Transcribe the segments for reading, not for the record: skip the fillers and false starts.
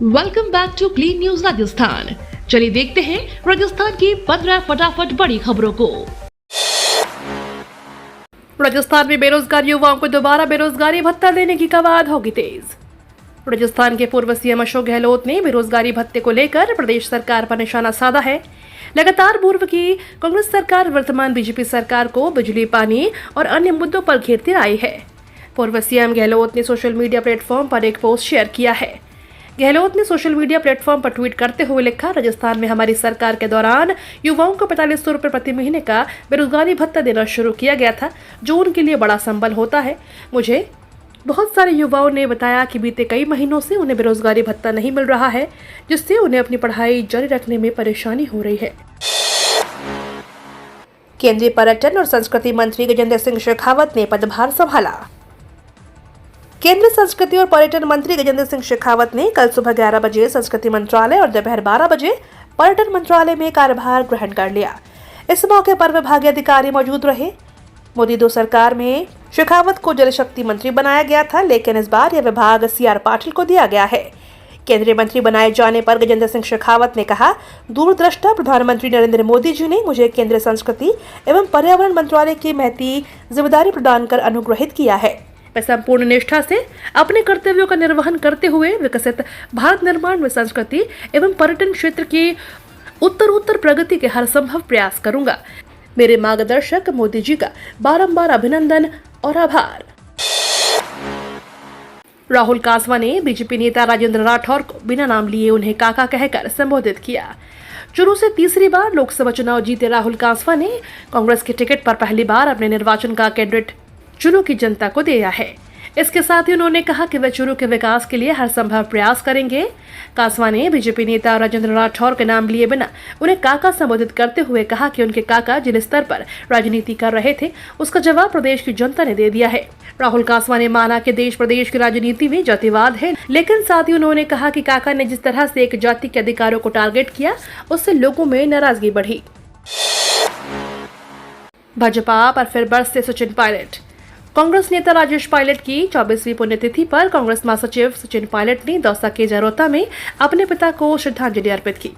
Welcome back to clean news Rajasthan. चलिए देखते हैं राजस्थान की 15 फटाफट बड़ी खबरों को। राजस्थान में बेरोजगार युवाओं को दोबारा बेरोजगारी भत्ता देने की कवायद होगी तेज। राजस्थान के पूर्व सीएम अशोक गहलोत ने बेरोजगारी भत्ते को लेकर प्रदेश सरकार पर निशाना साधा है। लगातार पूर्व की कांग्रेस सरकार वर्तमान बीजेपी सरकार को बिजली, पानी और अन्य मुद्दों पर घेरती आई है। पूर्व सीएम गहलोत ने सोशल मीडिया प्लेटफॉर्म पर एक पोस्ट शेयर किया है। गहलोत ने सोशल मीडिया प्लेटफॉर्म पर ट्वीट करते हुए लिखा, राजस्थान में हमारी सरकार के दौरान युवाओं को 4500 रुपए प्रति महीने का बेरोजगारी भत्ता देना शुरू किया गया था, जो उनके लिए बड़ा संबल होता है। मुझे बहुत सारे युवाओं ने बताया कि बीते कई महीनों से उन्हें बेरोजगारी भत्ता नहीं मिल रहा है, जिससे उन्हें अपनी पढ़ाई जारी रखने में परेशानी हो रही है। केंद्रीय पर्यटन और संस्कृति मंत्री गजेंद्र सिंह शेखावत ने पदभार संभाला। केंद्रीय संस्कृति और पर्यटन मंत्री गजेंद्र सिंह शेखावत ने कल सुबह 11 बजे संस्कृति मंत्रालय और दोपहर 12 बजे पर्यटन मंत्रालय में कार्यभार ग्रहण कर लिया। इस मौके पर विभागीय अधिकारी मौजूद रहे। मोदी 2 सरकार में शेखावत को जल शक्ति मंत्री बनाया गया था, लेकिन इस बार यह विभाग सीआर पाटिल को दिया गया है। केंद्रीय मंत्री बनाए जाने पर गजेंद्र सिंह शेखावत ने कहा, दूरदृष्टा प्रधानमंत्री नरेंद्र मोदी जी ने मुझे केंद्रीय संस्कृति एवं पर्यावरण मंत्रालय की महती जिम्मेदारी प्रदान कर अनुग्रहित किया है। मैं संपूर्ण निष्ठा से अपने कर्तव्यों का निर्वहन करते हुए विकसित भारत निर्माण में संस्कृति एवं पर्यटन क्षेत्र की उत्तरोत्तर प्रगति के हर संभव प्रयास करूंगा। मेरे मार्गदर्शक मोदी जी का बारंबार अभिनंदन और आभार। राहुल कासवा ने बीजेपी नेता राजेंद्र राठौर को बिना नाम लिए उन्हें काका कहकर संबोधित किया। चुरू से तीसरी बार लोकसभा चुनाव जीते राहुल कासवा ने कांग्रेस के टिकट पर पहली बार अपने निर्वाचन का कैंडिडेट चुरू की जनता को दिया है। इसके साथ ही उन्होंने कहा कि वे चुरू के विकास के लिए हर संभव प्रयास करेंगे। कासवा ने बीजेपी नेता राजेंद्र राठौर के नाम लिए बिना उन्हें काका संबोधित करते हुए कहा कि उनके काका जिस स्तर पर राजनीति कर रहे थे, उसका जवाब प्रदेश की जनता ने दे दिया है। राहुल कासवा ने माना कि देश प्रदेश की राजनीति में जातिवाद है, लेकिन साथ ही उन्होंने कहा कि काका ने जिस तरह से एक जाति के अधिकारों को टारगेट किया, उससे लोगों में नाराजगी बढ़ी। भाजपा पर फिर बरसे सचिन पायलट। कांग्रेस नेता राजेश पायलट की 24वीं पुण्यतिथि पर कांग्रेस महासचिव सचिन पायलट ने दौसा के जरोता में अपने पिता को श्रद्धांजलि अर्पित की।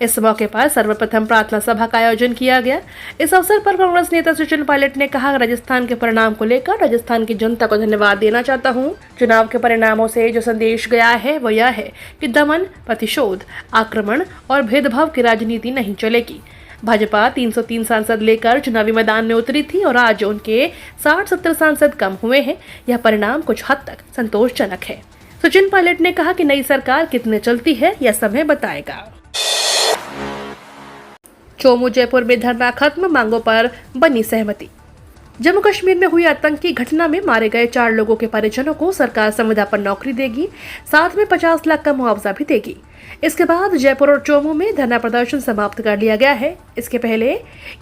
इस मौके पर सर्वप्रथम प्रार्थना सभा का आयोजन किया गया। इस अवसर पर कांग्रेस नेता सचिन पायलट ने कहा, राजस्थान के परिणाम को लेकर राजस्थान की जनता को धन्यवाद देना चाहता हूं। चुनाव के परिणामों से जो संदेश गया है वो यह है कि दमन, प्रतिशोध, आक्रमण और भेदभाव की राजनीति नहीं चलेगी। भाजपा 303 सांसद लेकर चुनावी मैदान में उतरी थी और आज उनके 60-70 सांसद कम हुए हैं। यह परिणाम कुछ हद तक संतोषजनक है। सचिन पायलट ने कहा कि नई सरकार कितने चलती है यह समय बताएगा। चोमू जयपुर में धरना खत्म, मांगों पर बनी सहमति। जम्मू कश्मीर में हुई आतंकी घटना में मारे गए 4 लोगों के परिजनों को सरकार संविदा पर नौकरी देगी, साथ में 50 लाख का मुआवजा भी देगी। इसके बाद जयपुर और चोमू में धरना प्रदर्शन समाप्त कर लिया गया है। इसके पहले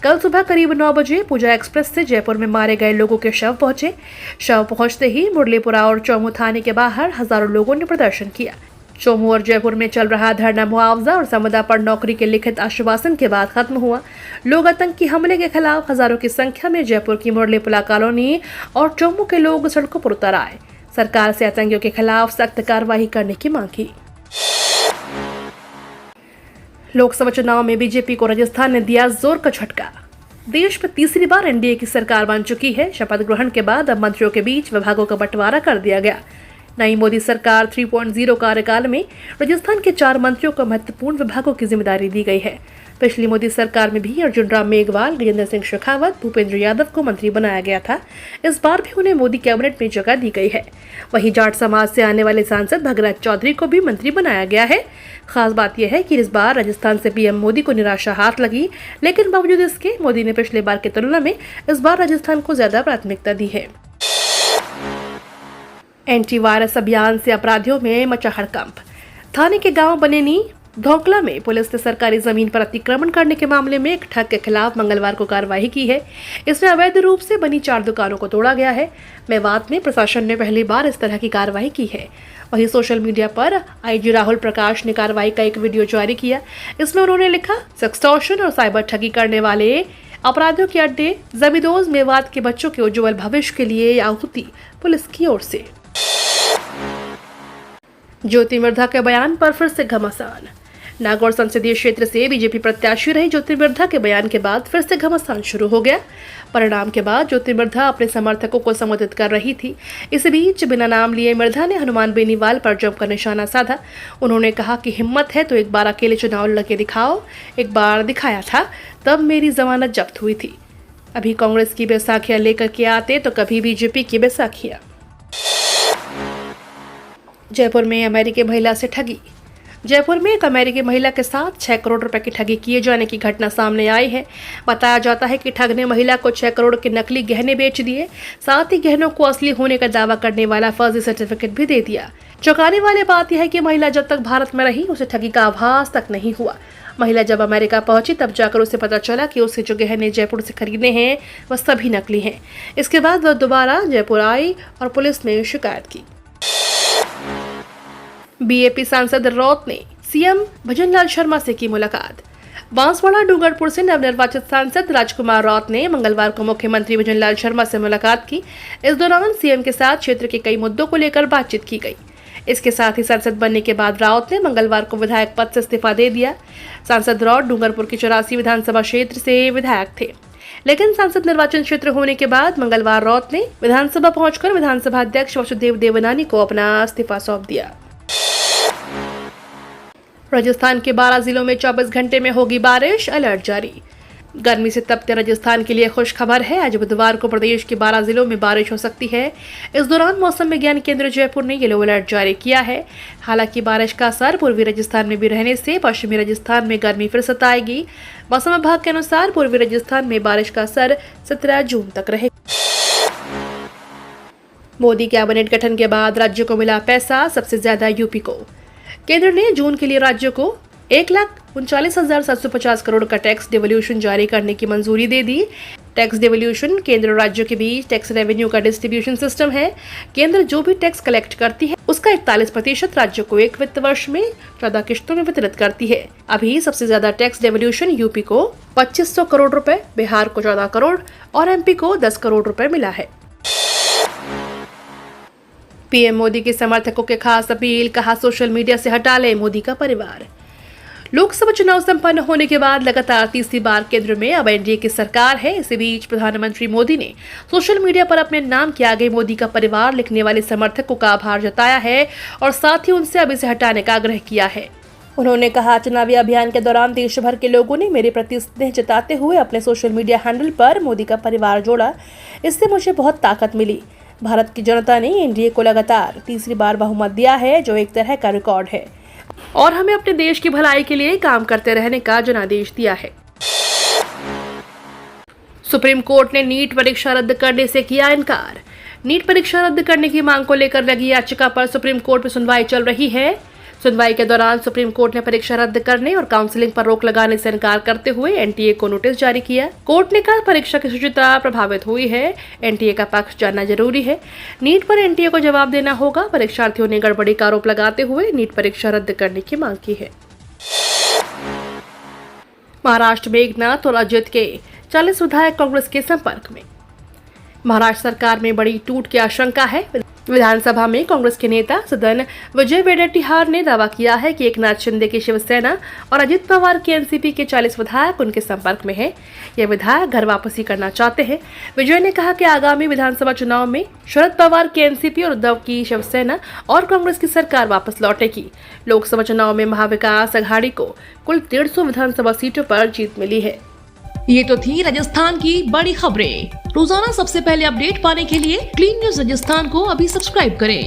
कल सुबह करीब 9 बजे पूजा एक्सप्रेस से जयपुर में मारे गए लोगों के शव पहुंचे। शव पहुंचते ही मुरलीपुरा और चोमू थाने के बाहर हजारों लोगों ने प्रदर्शन किया। चोमू और जयपुर में चल रहा धरना मुआवजा और संविदा पर नौकरी के लिखित आश्वासन के बाद खत्म हुआ। लोग आतंकी हमले के खिलाफ हजारों की संख्या में जयपुर की मुरलीपुरा कॉलोनी और चोमू के लोग सड़कों पर उतर आए। सरकार से आतंकियों के खिलाफ सख्त कार्रवाई करने की मांग की। लोकसभा चुनाव में बीजेपी को राजस्थान ने दिया जोर का झटका। देश में तीसरी बार एनडीए की सरकार बन चुकी है। शपथ ग्रहण के बाद अब मंत्रियों के बीच विभागों का बंटवारा कर दिया गया। नई मोदी सरकार 3.0 कार्यकाल में राजस्थान के 4 मंत्रियों को महत्वपूर्ण विभागों की जिम्मेदारी दी गई है। पिछली मोदी सरकार में भी अर्जुन राम मेघवाल, गजेंद्र सिंह शेखावत, भूपेंद्र यादव को मंत्री बनाया गया था। इस बार भी उन्हें मोदी कैबिनेट में जगह दी गई है। वहीं जाट समाज से आने वाले सांसद भगराज चौधरी को भी मंत्री बनाया गया है। खास बात यह है कि इस बार राजस्थान से पीएम मोदी को निराशा हाथ लगी, लेकिन बावजूद इसके मोदी ने पिछले बार की तुलना में इस बार राजस्थान को ज्यादा प्राथमिकता दी है। एंटी वायरस अभियान से अपराधियों में मचा हड़कंप। थाने के गांव बनेनी धोकला में पुलिस ने सरकारी जमीन पर अतिक्रमण करने के मामले में एक ठग के खिलाफ मंगलवार को कार्रवाई की है। इसमें अवैध रूप से बनी 4 दुकानों को तोड़ा गया है। मेवात में प्रशासन ने पहली बार इस तरह की कार्रवाई की है। वहीं सोशल मीडिया पर आईजी राहुल प्रकाश ने कार्रवाई का एक वीडियो जारी किया। इसमें उन्होंने लिखा, सेक्सटॉर्शन और साइबर ठगी करने वाले अपराधियों के अड्डे जमीदोज मेवात के बच्चों के उज्जवल भविष्य के लिए आहुति पुलिस की ओर से। ज्योति मिर्धा के बयान पर फिर से घमासान। नागौर संसदीय क्षेत्र से बीजेपी प्रत्याशी रही ज्योति मिर्धा के बयान के बाद फिर से घमासान शुरू हो गया। परिणाम के बाद ज्योति मिर्धा अपने समर्थकों को संबोधित कर रही थी। इस बीच बिना नाम लिए मिर्धा ने हनुमान बेनीवाल पर जमकर निशाना साधा। उन्होंने कहा कि हिम्मत है तो एक बार अकेले चुनाव लड़के दिखाओ। एक बार दिखाया था, तब मेरी जमानत जब्त हुई थी। अभी कांग्रेस की बैसाखियां लेकर के आते तो कभी बीजेपी की बैसाखियां। जयपुर में अमेरिकी महिला से ठगी। जयपुर में एक अमेरिकी महिला के साथ 6 करोड़ रुपए की ठगी किए जाने की घटना सामने आई है। बताया जाता है कि ठग ने महिला को 6 करोड़ के नकली गहने बेच दिए। साथ ही गहनों को असली होने का दावा करने वाला फर्जी सर्टिफिकेट भी दे दिया। चौंकाने वाली बात यह है कि महिला जब तक भारत में रही उसे ठगी का आभास तक नहीं हुआ। महिला जब अमेरिका पहुंची तब जाकर उसे पता चला कि उसे जो गहने जयपुर से खरीदे हैं वह सभी नकली हैं। इसके बाद वह दोबारा जयपुर आई और पुलिस में शिकायत की। बीएपी सांसद रौत ने सीएम भजनलाल शर्मा से की मुलाकात। बांसवाड़ा डूंगरपुर से नवनिर्वाचित सांसद राजकुमार रौत ने मंगलवार को मुख्यमंत्री भजनलाल शर्मा से मुलाकात की। इस दौरान सीएम के साथ क्षेत्र के कई मुद्दों को लेकर बातचीत की गई। इसके साथ ही सांसद बनने के बाद राउत ने मंगलवार को विधायक पद से इस्तीफा दे दिया। सांसद रौत डूंगरपुर की 84 विधानसभा क्षेत्र से विधायक थे, लेकिन सांसद निर्वाचन क्षेत्र होने के बाद मंगलवार रौत ने विधानसभा पहुंचकर विधानसभा अध्यक्ष वासुदेव देवनानी को अपना इस्तीफा सौंप दिया। राजस्थान के 12 जिलों में 24 घंटे में होगी बारिश, अलर्ट जारी। गर्मी से तपते राजस्थान के लिए खुश खबर है। आज बुधवार को प्रदेश के 12 जिलों में बारिश हो सकती है। इस दौरान मौसम विज्ञान केंद्र जयपुर ने येलो अलर्ट जारी किया है। हालांकि बारिश का असर पूर्वी राजस्थान में भी रहने से पश्चिमी राजस्थान में गर्मी फिर सताएगी। मौसम विभाग के अनुसार पूर्वी राजस्थान में बारिश का असर 17 जून तक रहेगा। मोदी कैबिनेट गठन के बाद राज्य को मिला पैसा, सबसे ज्यादा यूपी को। केंद्र ने जून के लिए राज्य को 1,39,750 करोड़ का टैक्स डिवोल्यूशन जारी करने की मंजूरी दे दी। टैक्स डिवोल्यूशन केंद्र और राज्यों के बीच टैक्स रेवेन्यू का डिस्ट्रीब्यूशन सिस्टम है। केंद्र जो भी टैक्स कलेक्ट करती है उसका 41% राज्य को एक वित्त वर्ष में 14 किश्तों में वितरित करती है। अभी सबसे ज्यादा टैक्स डिवोल्यूशन यूपी को 2500 करोड़ रुपए, बिहार को 14 करोड़ और एमपी को 10 करोड़ रुपए मिला है। पीएम मोदी के समर्थकों के खास अपील, कहा सोशल मीडिया से हटा ले मोदी का परिवार। लोकसभा चुनाव संपन्न होने के बाद लगातार तीसरी बार केंद्र में अब एनडीए की सरकार है। इसी बीच प्रधानमंत्री मोदी ने सोशल मीडिया पर अपने नाम के आगे मोदी का परिवार लिखने वाले समर्थकों का आभार जताया है और साथ ही उनसे अब इसे हटाने का आग्रह किया है। उन्होंने कहा, चुनावी अभियान के दौरान देश भर के लोगों ने मेरे प्रति स्नेह जताते हुए अपने सोशल मीडिया हैंडल पर मोदी का परिवार जोड़ा। इससे मुझे बहुत ताकत मिली। भारत की जनता ने एनडीए को लगातार तीसरी बार बहुमत दिया है, जो एक तरह का रिकॉर्ड है और हमें अपने देश की भलाई के लिए काम करते रहने का जनादेश दिया है। सुप्रीम कोर्ट ने नीट परीक्षा रद्द करने से किया इनकार। नीट परीक्षा रद्द करने की मांग को लेकर लगी याचिका पर सुप्रीम कोर्ट में सुनवाई चल रही है। सुनवाई के दौरान सुप्रीम कोर्ट ने परीक्षा रद्द करने और काउंसलिंग पर रोक लगाने से इनकार करते हुए एनटीए को नोटिस जारी किया। कोर्ट ने कहा, परीक्षा की शुचिता प्रभावित हुई है, एनटीए का पक्ष जानना जरूरी है। नीट पर एनटीए को जवाब देना होगा। परीक्षार्थियों ने गड़बड़ी का आरोप लगाते हुए नीट परीक्षा रद्द करने की मांग की है। महाराष्ट्र में एकनाथ और अजित के 40 विधायक कांग्रेस के संपर्क में। महाराष्ट्र सरकार में बड़ी टूट की आशंका है। विधानसभा में कांग्रेस के नेता सदन विजय वेडेट्टीवार ने दावा किया है कि एकनाथ शिंदे की शिवसेना और अजित पवार के एनसीपी के 40 विधायक उनके संपर्क में हैं। ये विधायक घर वापसी करना चाहते हैं। विजय ने कहा कि आगामी विधानसभा चुनाव में शरद पवार की एनसीपी और उद्धव की शिवसेना और कांग्रेस की सरकार वापस लौटेगी। लोकसभा चुनाव में महाविकास अघाड़ी को कुल 150 विधानसभा सीटों पर जीत मिली है। ये तो थी राजस्थान की बड़ी खबरें। रोजाना सबसे पहले अपडेट पाने के लिए क्लीन न्यूज राजस्थान को अभी सब्सक्राइब करें।